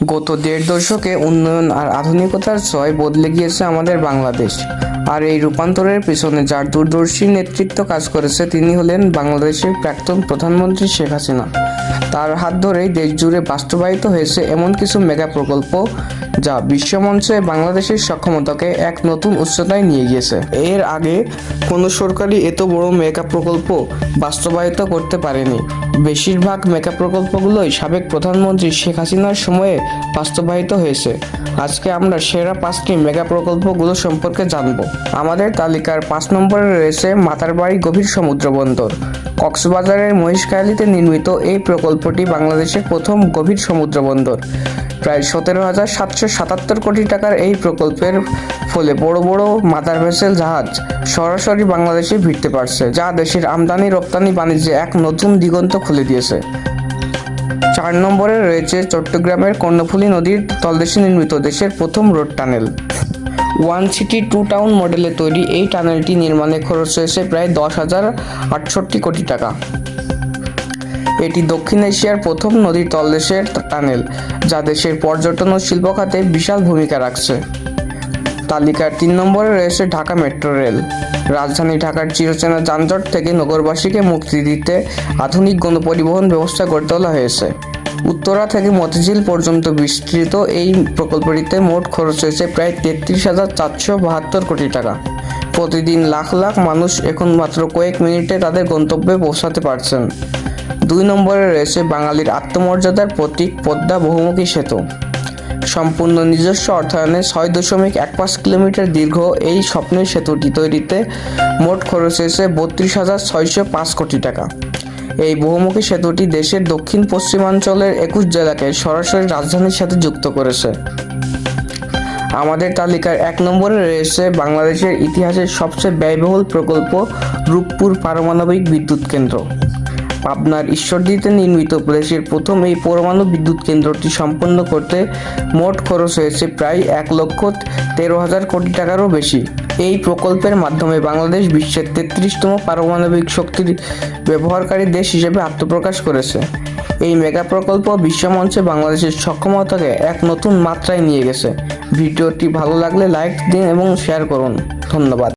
গত দেড় দশকে উন্নয়ন আর আধুনিকতার ছোঁয়ায় বদলে গিয়েছে আমাদের বাংলাদেশ। আর এই রূপান্তরের পেছনে যার দূরদর্শী নেতৃত্ব কাজ করেছে তিনি হলেন বাংলাদেশের প্রাক্তন প্রধানমন্ত্রী শেখ হাসিনা। তার হাত ধরেই দেশ জুড়ে বাস্তবায়িত হয়েছে এমন কিছু মেগা প্রকল্প যা বিশ্বমঞ্চে বাংলাদেশের সক্ষমতাকে এক নতুন উচ্চতায় নিয়ে গিয়েছে। এর আগে কোনো সরকারই এত বড় মেগা প্রকল্প বাস্তবায়িত করতে পারেনি। বেশিরভাগ মেগা প্রকল্পগুলোই সাবেক প্রধানমন্ত্রী শেখ হাসিনার সময়ে বাস্তবায়িত হয়েছে। আজকে আমরা সেরা 5টি মেগা প্রকল্পগুলো সম্পর্কে জানব। আমাদের তালিকার 5 নম্বরে রয়েছে মাতারবাড়ি গভীর সমুদ্র বন্দর। কক্সবাজারের মহেশখালীতে নির্মিত এই প্রকল্পটি বাংলাদেশের প্রথম গভীর সমুদ্র বন্দর। প্রায় 17,777 কোটি টাকার এই প্রকল্পের ফলে বড় বড় মাদার ভেসেল জাহাজ সরাসরি বাংলাদেশে ভিড়তে পারছে, যা দেশের আমদানি রপ্তানি বাণিজ্যে এক নতুন দিগন্ত খুলে দিয়েছে। 4 নম্বরে রয়েছে চট্টগ্রামের কর্ণফুলী নদীর তলদেশে নির্মিত দেশের প্রথম road tunnel. One city two town মডেলে তৈরি এই টানেলটি নির্মাণে খরচ হয়েছে প্রায় 10,068 কোটি টাকা। এটি দক্ষিণ এশিয়ার প্রথম নদীর তলদেশের টানেল, যা দেশের পর্যটন ও শিল্প খাতে বিশাল ভূমিকা রাখছে। তালিকার 3 নম্বরে রয়েছে ঢাকা মেট্রো রেল। রাজধানী ঢাকার চিরচেনা যানজট থেকে নগরবাসীকে মুক্তি দিতে আধুনিক গণপরিবহন ব্যবস্থা গড়ে তোলা হয়েছে। উত্তরা থেকে মতিঝিল পর্যন্ত বিস্তৃত এই প্রকল্পটিতে মোট খরচ হয়েছে প্রায় 33,472 কোটি টাকা। প্রতিদিন লাখ লাখ মানুষ এখন মাত্র কয়েক মিনিটে তাদের গন্তব্যে পৌঁছাতে পারছেন। 2 নম্বরে রয়েছে বাঙালির আত্মমর্যাদার প্রতীক পদ্মা বহুমুখী সেতু। সম্পূর্ণ নিজস্ব অর্থায়নে 6.15 কিলোমিটার দীর্ঘ এই স্বপ্নের সেতুটি তৈরিতে মোট খরচ হয়েছে 32,605 কোটি টাকা। এই বহুমুখী সেতুটি দেশের দক্ষিণ পশ্চিমাঞ্চলের 21 জেলাকে সরাসরি রাজধানীর সাথে যুক্ত করেছে। আমাদের তালিকার 1 নম্বরে রয়েছে বাংলাদেশের ইতিহাসের সবচেয়ে ব্যয়বহুল প্রকল্প রূপপুর পারমাণবিক বিদ্যুৎ কেন্দ্র। পাবনার ঈশ্বরদীতে নির্মিত দেশের প্রথম এই পরমাণু বিদ্যুৎ কেন্দ্রটি সম্পন্ন করতে মোট খরচ হয়েছে প্রায় 1,13,000 কোটি টাকারও বেশি। এই প্রকল্পের মাধ্যমে বাংলাদেশ বিশ্বের 33তম পারমাণবিক শক্তির ব্যবহারকারী দেশ হিসেবে আত্মপ্রকাশ করেছে। এই মেগা প্রকল্প বিশ্বমঞ্চে বাংলাদেশের সক্ষমতাকে এক নতুন মাত্রায় নিয়ে গেছে। ভিডিওটি ভালো লাগলে লাইক দিন এবং শেয়ার করুন। ধন্যবাদ।